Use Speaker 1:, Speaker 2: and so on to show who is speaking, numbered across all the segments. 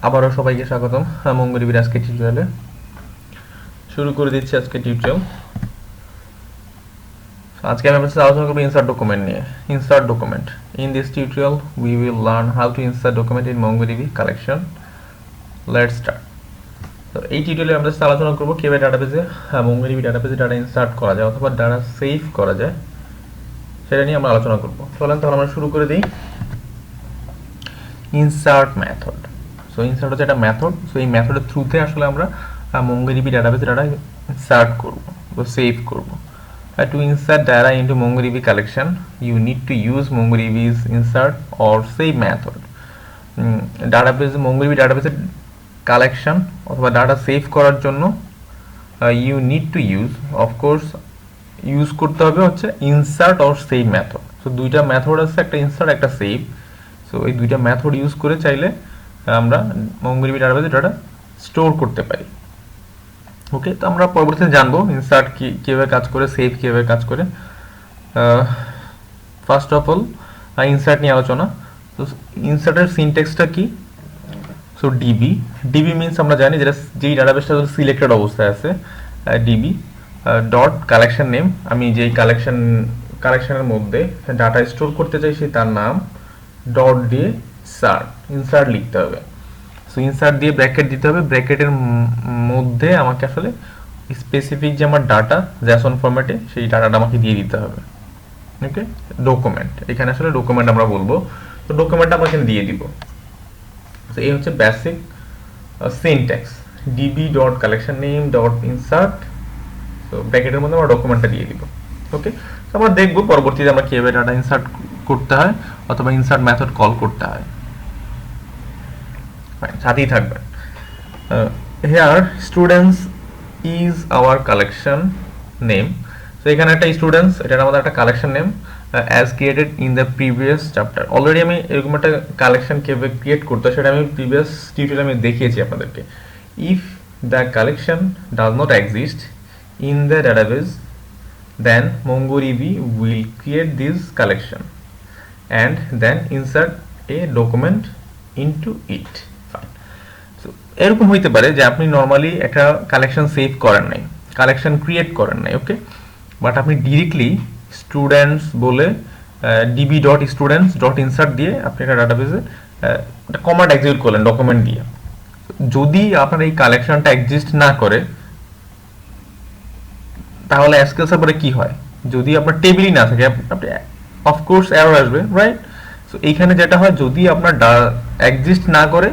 Speaker 1: আবারও সবাইকে স্বাগতম মঙ্গলবির আজকে টিউটোরিয়ালে শুরু করে দিচ্ছি আজকে টিউটোরিয়াল। আজকে আমি আপনাদের সাথে আলোচনা করব ইনসার্ট ডকুমেন্ট নিয়ে। Insert document, in this tutorial we will learn how to insert document in MongoDB collection. Let's start. তো এই টিউটোরিয়ালে আমরা আলোচনা করব কিভাবে ডাটাবেজে মঙ্গলবি ডাটাবেজে ডাটা ইনসার্ট করা যায় অথবা ডাটা সেভ করা যায়, সেটা নিয়ে আমরা আলোচনা করব। চলেন তাহলে আমরা শুরু করে দিই। Insert method. সো ইনসার্ট হচ্ছে একটা মেথড। সো এই মেথডের থ্রুতে আসলে আমরা MongoDB ডাটাবেসে ডাটা ইনসার্ট করব বা সেভ করব। To insert data into MongoDB collection, you need to use MongoDB's insert or save method. Database MongoDB ডাটাবেসের কালেকশন অথবা ডাটা সেভ করার জন্য you need to use, of course use করতে হবে হচ্ছে insert or save method. So দুইটা method আছে, একটা ইনসার্ট একটা সেভ। সো এই দুইটা মেথড ইউজ করে চাইলে আমরা MongoDB ডাটাবেসে ডাটা স্টোর করতে পারি। ওকে, তো আমরা পরবর্তীতে জানবো ইনসার্ট কীভাবে কাজ করে, সেভ কীভাবে কাজ করে। ফার্স্ট অফ অল ইনসার্ট নিয়ে আলোচনা। তো ইনসার্টের সিনট্যাক্সটা কি? সো ডিবি মিনস আমরা জানি যেটা যেই ডাটাবেসটা সিলেক্টেড অবস্থায় আছে, ডিবি ডট কালেকশন নেম, আমি যেই কালেকশনের মধ্যে ডাটা স্টোর করতে চাই সেই তার নাম, ডট দিয়ে ইনসার্ট লিখতে হবে। সো ইনসার্ট দিয়ে ব্র্যাকেট দিতে হবে, ব্র্যাকেটের মধ্যে আমাকে আসলে স্পেসিফিক যে আমার ডাটা জ্যাসন ফরম্যাটে সেই ডাটাটা আমাকে দিয়ে দিতে হবে। ওকে, ডকুমেন্ট, এখানে আসলে ডকুমেন্ট আমরা বলবো। তো ডকুমেন্টটা আমরা এখানে দিয়ে দিব। তো এই হচ্ছে basic syntax, DB dot collection name dot insert. তো ব্র্যাকেটের মধ্যে আমরা ডকুমেন্টটা দিয়ে দিব। ওকে, তো আমরা দেখবো পরবর্তীতে আমরা কিভাবে ডাটা ইনসার্ট করতে হয় অথবা ইনসার্ট মেথড কল করতে হয়। সাথেই থাকবেন। Here students is our collection name. তো এখানে একটা স্টুডেন্টস, এটা আমাদের একটা collection name as created in the previous chapter. Already আমি এরকম একটা কালেকশন কিভাবে ক্রিয়েট করতে হয় সেটা আমি প্রিভিয়াস টিউটোরিয়ালে আমি দেখিয়েছি আপনাদেরকে। If the collection does not exist in the database, then MongoDB will create this collection and then insert a document into it. এরকম হইতে পারে যে আপনি নর্মালি একটা কালেকশন সেভ করেন নাই, কালেকশন ক্রিয়েট করেন নাই, ওকে, বাট আপনি ডিরেক্টলি স্টুডেন্টস বলে DB dot students dot insert দিয়ে আপনি একটা ডাটাবেসে একটা কমান্ড এক্সিকিউট করলেন ডকুমেন্ট দিয়ে। যদি আপনার এই কালেকশনটা এক্সিস্ট না করে তাহলে এসকিউএল সার্ভারে কি হয়? যদি আপনার টেবিলই না থাকে আপনি অফকোর্স এরর আসবে, রাইট? সো এইখানে যেটা হয়, যদি আপনার এক্সিস্ট না করে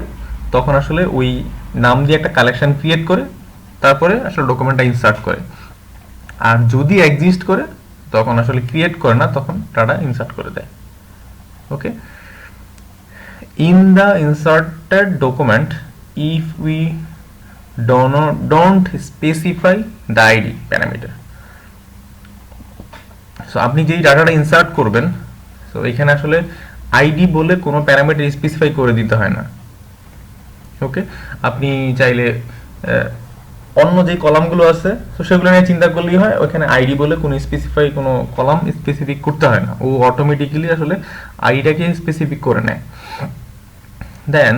Speaker 1: তখন আসলে ওই নাম দিয়ে একটা কালেকশন ক্রিয়েট করে তারপরে আসলে ডকুমেন্টটা ইনসার্ট করে। আর যদি এক্সিস্ট করে তখন আসলে ক্রিয়েট করে না, তখন ডাটা ইনসার্ট করে দেয়। Okay, in the inserted document if we don't specify the ID parameter. So আপনি যেই ডাটাটা ইনসার্ট করবেন, সো এখানে আসলে আইডি বলে কোনো প্যারামিটার স্পেসিফাই করে দিতে হয় না। ওকে, আপনি চাইলে অন্য যে কলামগুলো আছে তো সেগুলো নিয়ে চিন্তা করলেই হয়, ওখানে আইডি বলে কোনো স্পেসিফাই কোনো কলাম স্পেসিফিক করতে হয় না, ও অটোমেটিক্যালি আসলে আইডিটাকে স্পেসিফিক করে নেয়। দেন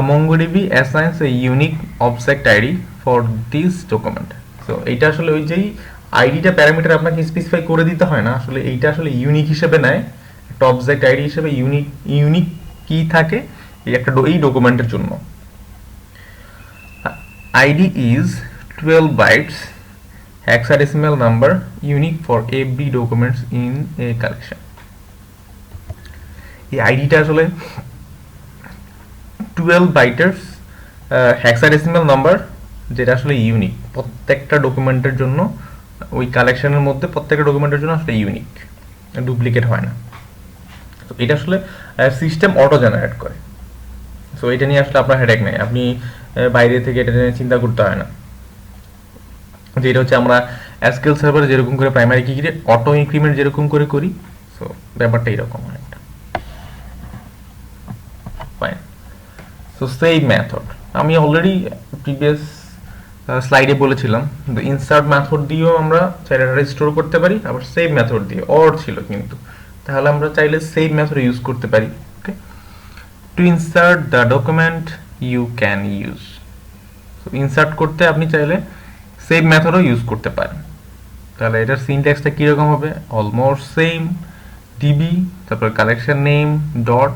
Speaker 1: MongoDB assigns a unique object ID for this document. So এইটা আসলে ওই যেই আইডিটা প্যারামিটার আপনাকে স্পেসিফাই করে দিতে হয় না, আসলে এইটা আসলে ইউনিক হিসেবে নেয়, একটা অবজেক্ট আইডি হিসেবে ইউনিক কি থাকে এই ডকুমেন্টের জন্য। ID is 12 bytes hexadecimal number unique for every documents in a collection. এই আইডিটা আসলে 12 বাইটের হেক্সাডেসিমাল নাম্বার, যেটা আসলে ইউনিক প্রত্যেকটা ডকুমেন্টের জন্য, ওই কালেকশনের মধ্যে প্রত্যেকটা ডকুমেন্টের জন্য আসলে ইউনিক, ডুপ্লিকেট হয় না। তো এটা আসলে সিস্টেম অটো জেনারেট করে। সো এটা নিয়ে আসলে আপনার হেডেক নেই, আপনি বাইরে থেকে এটা নিয়ে চিন্তা করতে হয় না। যেটা হচ্ছে আমরা এসকিউএল সার্ভারে যেরকম করে প্রাইমারি কি অটো ইনক্রিমেন্ট যেরকম করে করি, সো ব্যাপারটা এরকম হয় একটা। ফাইন। সো সেভ মেথড আমি অলরেডি প্রিভিয়াস স্লাইডে বলেছিলাম, ইনসার্ট মেথড দিয়েও আমরা চাইলে ডাটা স্টোর করতে পারি, আবার সেভ মেথড দিয়ে অর ছিল কিন্তু, তাহলে আমরা চাইলে সেভ মেথড ইউজ করতে পারি। Okay, to insert the document you can use. So insert করতে আপনি চাইলে সেভ মেথডও ইউজ করতে পারেন। তাহলে এটার সিনট্যাক্সটা কীরকম হবে? অলমোস্ট সেম, ডিবি তারপর কালেকশন নেম ডট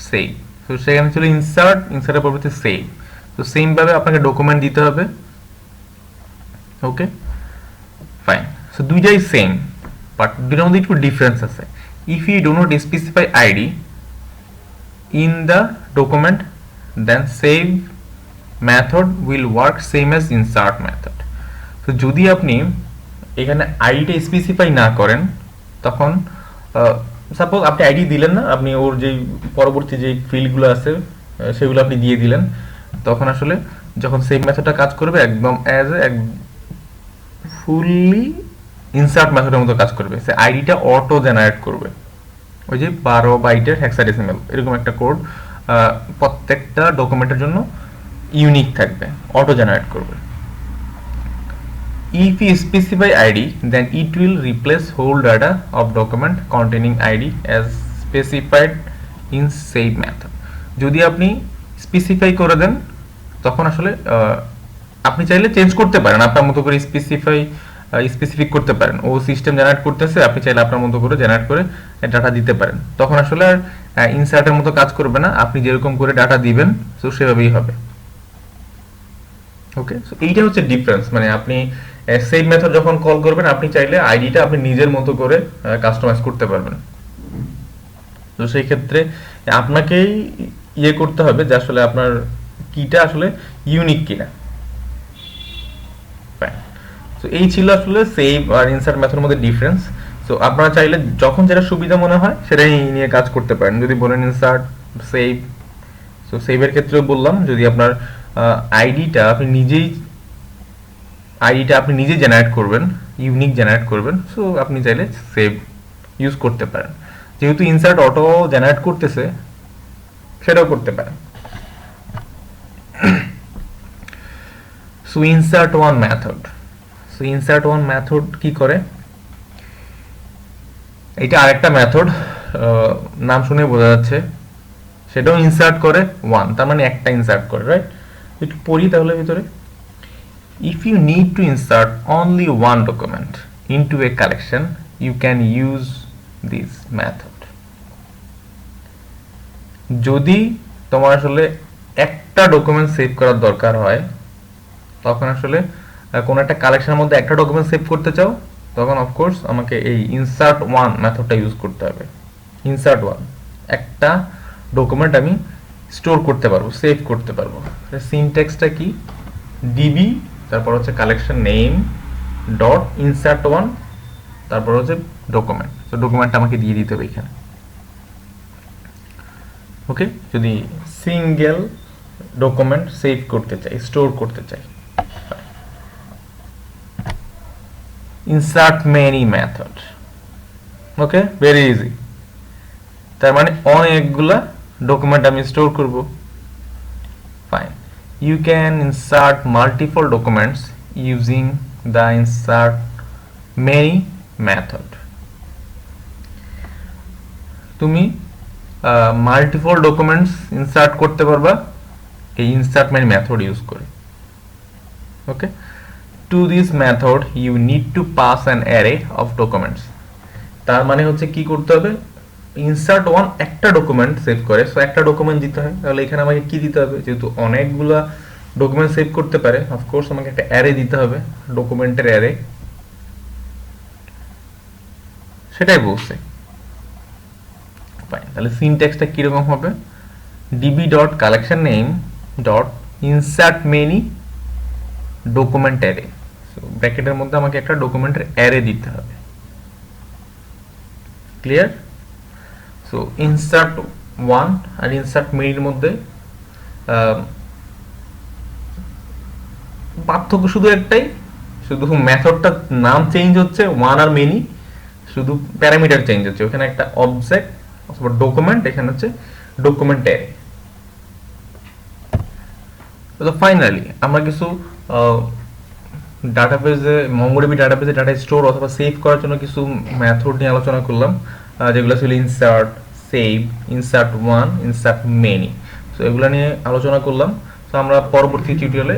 Speaker 1: সেভ। তো সেখানে ছিল ইনসার্ট, ইনসার্টের পরবর্তী সেভ। তো সেমভাবে আপনাকে ডকুমেন্ট দিতে হবে। Okay fine. সো দুইটাই সেম, বাট দুইটার মধ্যে একটু ডিফারেন্স আছে। If you do not specify ID in the document then save method will work same as insert method. তো যদি আপনি এখানে আইডিটা স্পেসিফাই না করেন, তখন সাপোজ আপনি আইডি দিলেন না, আপনি ওর যেই পরবর্তী যে ফিল্ডগুলো আছে সেগুলো আপনি দিয়ে দিলেন, তখন আসলে যখন সেভ মেথডটা কাজ করবে একদম অ্যাজ এ ফুললি ইনসার্ট মেথডের মতো কাজ করবে। সে আইডিটা অটো জেনারেট করবে, ওই যে 12 বাইটের হেক্সাডেসিমাল এরকম একটা কোড প্রত্যেকটা ডকুমেন্টের জন্য ইউনিক থাকবে, অটো জেনারেট করবে। If you specify ID, then it will replace whole data of document containing ID as specified in save method. যদি আপনি স্পেসিফাই করে দেন তখন আসলে আপনি চাইলে চেঞ্জ করতে পারেন, আপনার মতো করে স্পেসিফিক করতে পারেন। ও সিস্টেম জেনারেট করতেছে, আপনি চাইলে আপনার মতো করে জেনারেট করে ডাটা দিতে পারেন। তখন আসলে আর ইনসার্টের মতো কাজ করবে না, আপনি যেরকম করে ডাটা দিবেন তো সেভাবেই হবে। ওকে, সো এইটা হচ্ছে ডিফারেন্স। মানে আপনি সেভ মেথড যখন কল করবেন, আপনি চাইলে আইডিটা আপনি নিজের মতো করে কাস্টমাইজ করতে পারবেন। তো সেই ক্ষেত্রে আপনাকেই করতে হবে যে আসলে আপনার কিটা আসলে ইউনিক কিনা। তো এই ছিল আসলে সেভ আর ইনসার্ট মেথডের মধ্যে ডিফারেন্স। সো আপনারা চাইলে যখন যেটা সুবিধা মনে হয় সেটাই নিয়ে কাজ করতে পারেন। যদি বলেন ইনসার্ট, সেভ, সো সেভের ক্ষেত্রেও বললাম যদি আপনার আইডিটা আপনি নিজেই জেনারেট করবেন, ইউনিক জেনারেট করবেন, সো আপনি চাইলে সেভ ইউজ করতে পারেন। যেহেতু ইনসার্ট অটো জেনারেট করতেছে সেটাও করতে পারেন। So insert one method. So insert one method কি করে? এটা আরেকটা মেথড, নাম শুনে বোঝা যাচ্ছে, সেটাও ইনসার্ট করে ওয়ান, তার মানে একটা ইনসার্ট করে, রাইট? একটু পড়ি তাহলে ভিতরে। If you need to insert only one document into a collection, you can use this method. যদি তোমার আসলে একটা ডকুমেন্ট সেভ করার দরকার হয়, তখন আসলে কোন একটা কালেকশনের মধ্যে একটা ডকুমেন্ট সেভ করতে চাও, তখন অফকোর্স আমাকে এই ইনসার্ট ওয়ান মেথডটা ইউজ করতে হবে। ইনসার্ট ওয়ান, একটা ডকুমেন্ট আমি স্টোর করতে পারবো, সেভ করতে পারবো। সিনট্যাক্সটা কি? ডিবি তারপর হচ্ছে collection name dot insert one, তারপর হচ্ছে ডকুমেন্ট। তো ডকুমেন্টটা আমাকে দিয়ে দিতে হবে এখানে। ওকে, যদি সিঙ্গেল ডকুমেন্ট সেভ করতে চাই, স্টোর করতে চাই। Insert many method. Okay, very easy. তার মানে অনেকগুলা ডকুমেন্ট আমি স্টোর করব। Fine. You can insert multiple documents using the insert many method. তুমি মাল্টিপল ডকুমেন্টস ইনসার্ট করতে পারবা এই ইনসার্ট মেনি মেথড ইউজ করে। Okay, to this method you need to pass an array of documents. তার মানে হচ্ছে কি করতে হবে? ইনসার্ট ওয়ান একটা ডকুমেন্ট সেভ করে, সো একটা ডকুমেন্ট দিতে হয়। তাহলে এখানে আমাকে কি দিতে হবে? যেহেতু অনেকগুলা ডকুমেন্ট সেভ করতে পারে, অফকোর্স আমাকে একটা অ্যারে দিতে হবে, ডকুমেন্টের অ্যারে। সেটাই বলছে। তাহলে সিনট্যাক্সটা কিরকম হবে? DB dot collection name dot insert many document array. ব্র্যাকেটের মধ্যে আমাকে একটা ডকুমেন্টের অ্যারে দিতে হবে। ক্লিয়ার? সো ইনসার্ট ওয়ান আর ইনসার্ট মেনির মধ্যে পার্থক্য শুধু একটাই, শুধু মেথডটার নাম চেঞ্জ হচ্ছে, ওয়ান আর মেনি, শুধু প্যারামিটার চেঞ্জ হচ্ছে। ওখানে একটা অবজেক্ট অথবা ডকুমেন্ট, এখানে হচ্ছে ডকুমেন্ট অ্যারে। তো ফাইনালি আমরা কিছু ডাটাবেজে, মঙ্গোডিবি ডাটাবেজে ডাটা স্টোর অথবা সেভ করার জন্য কিছু মেথড নিয়ে আলোচনা করলাম, যেগুলো ছিল insert, save, insert one, insert many. So এগুলো নিয়ে আলোচনা করলাম। তো আমরা পরবর্তী টিউটোরিয়ালে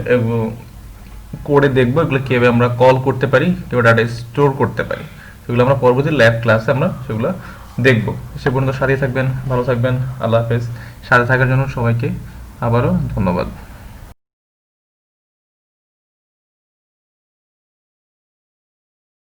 Speaker 1: কোডে দেখবো এগুলো কিভাবে আমরা কল করতে পারি, কিভাবে ডাটা স্টোর করতে পারি, সেগুলো আমরা পরবর্তী ল্যাব ক্লাসে আমরা সেগুলো দেখবো। সে পর্যন্ত সাথে থাকবেন, ভালো থাকবেন, আল্লাহ হাফেজ। সাথে থাকার জন্য সবাইকে আবারও ধন্যবাদ।